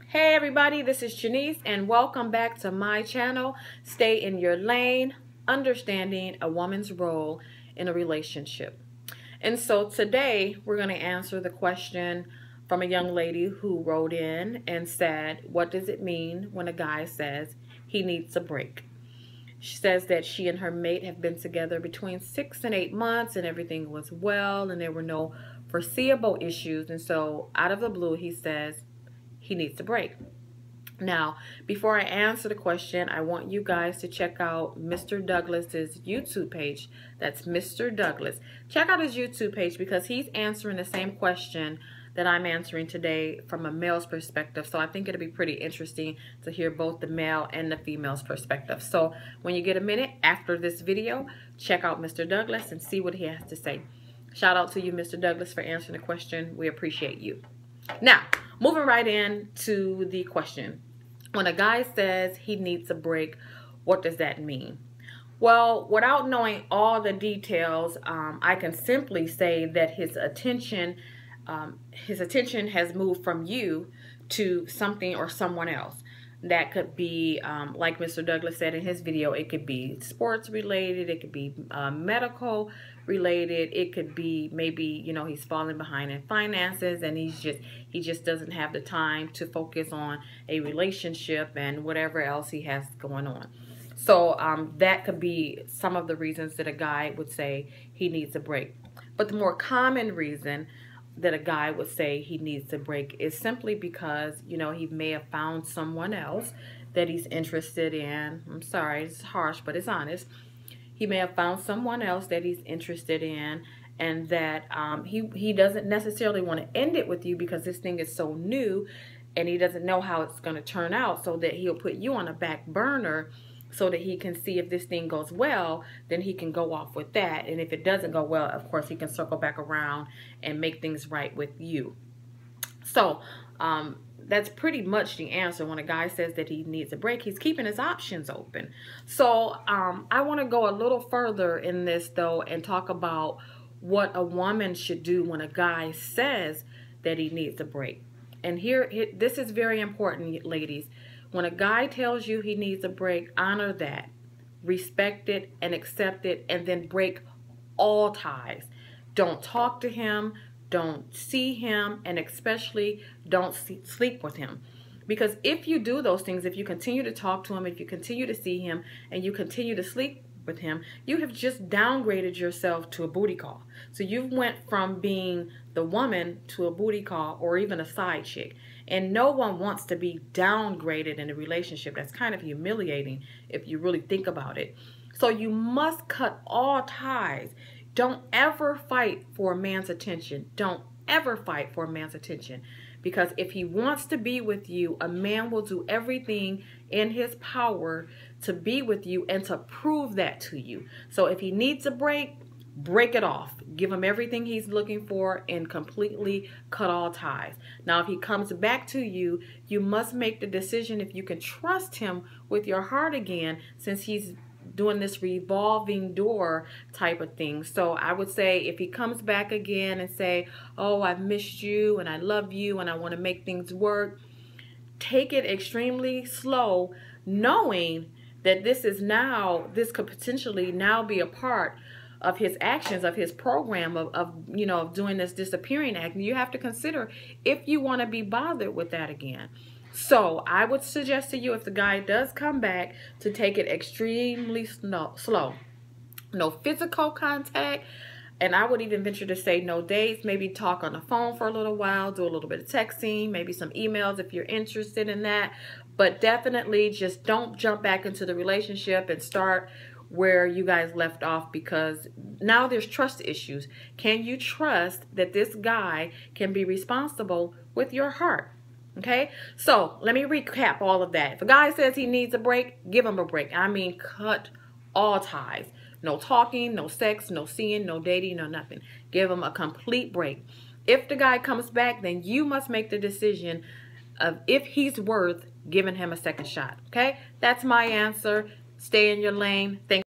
Hey everybody, this is Janice and welcome back to my channel, Stay in Your Lane, Understanding a Woman's Role in a Relationship. And so today we're going to answer the question from a young lady who wrote in and said, what does it mean when a guy says he needs a break? She says that she and her mate have been together between 6 and 8 months and everything was well and there were no foreseeable issues. And so out of the blue, he says he needs a break. Now, before I answer the question, I want you guys to check out Mr. Douglas's YouTube page. That's Mr. Douglas. Check out his YouTube page because he's answering the same question that I'm answering today from a male's perspective. So I think it'll be pretty interesting to hear both the male and the female's perspective. So when you get a minute after this video, check out Mr. Douglas and see what he has to say. Shout out to you, Mr. Douglas, for answering the question. We appreciate you. Now, moving right into the question. When a guy says he needs a break, what does that mean? Well, without knowing all the details, I can simply say that his attention has moved from you to something or someone else. That could be, like Mr. Douglas said in his video, it could be sports related, it could be medical related, it could be maybe, you know, he's falling behind in finances and he just doesn't have the time to focus on a relationship and whatever else he has going on. So that could be some of the reasons that a guy would say he needs a break. But the more common reason that a guy would say he needs a break is simply because, you know, he may have found someone else that he's interested in. I'm sorry, it's harsh, but it's honest. He may have found someone else that he's interested in, and that he doesn't necessarily want to end it with you because this thing is so new and he doesn't know how it's going to turn out, so that he'll put you on a back burner so that he can see if this thing goes well, then he can go off with that. And if it doesn't go well, of course, he can circle back around and make things right with you. So that's pretty much the answer. When a guy says that he needs a break, he's keeping his options open. So I want to go a little further in this, though, and talk about what a woman should do when a guy says that he needs a break. And this is very important, ladies. When a guy tells you he needs a break, honor that, respect it and accept it, and then break all ties. Don't talk to him, don't see him, and especially don't sleep with him. Because if you do those things, if you continue to talk to him, if you continue to see him, and you continue to sleep with him, you have just downgraded yourself to a booty call. So you went from being the woman to a booty call or even a side chick. And no one wants to be downgraded in a relationship. That's kind of humiliating if you really think about it. So you must cut all ties. Don't ever fight for a man's attention. Don't ever fight for a man's attention. Because if he wants to be with you, a man will do everything in his power to be with you and to prove that to you. So if he needs a break, break it off. Give him everything he's looking for and completely cut all ties. Now, if he comes back to you, you must make the decision if you can trust him with your heart again, since he's doing this revolving door type of thing. So I would say if he comes back again and say, oh, I've missed you and I love you and I want to make things work, take it extremely slow, knowing that this could potentially now be a part of his actions, of his program of doing this disappearing act. You have to consider if you want to be bothered with that again. So I would suggest to you, if the guy does come back, to take it extremely slow. No physical contact, and I would even venture to say no dates. Maybe talk on the phone for a little while, do a little bit of texting, maybe some emails if you're interested in that. But definitely just don't jump back into the relationship and start where you guys left off, because now there's trust issues. Can you trust that this guy can be responsible with your heart? Okay, so let me recap all of that. If a guy says he needs a break, give him a break. I mean, cut all ties. No talking, no sex, no seeing, no dating, no nothing. Give him a complete break. If the guy comes back, then you must make the decision of if he's worth giving him a second shot. Okay, that's my answer. Stay in your lane. Thank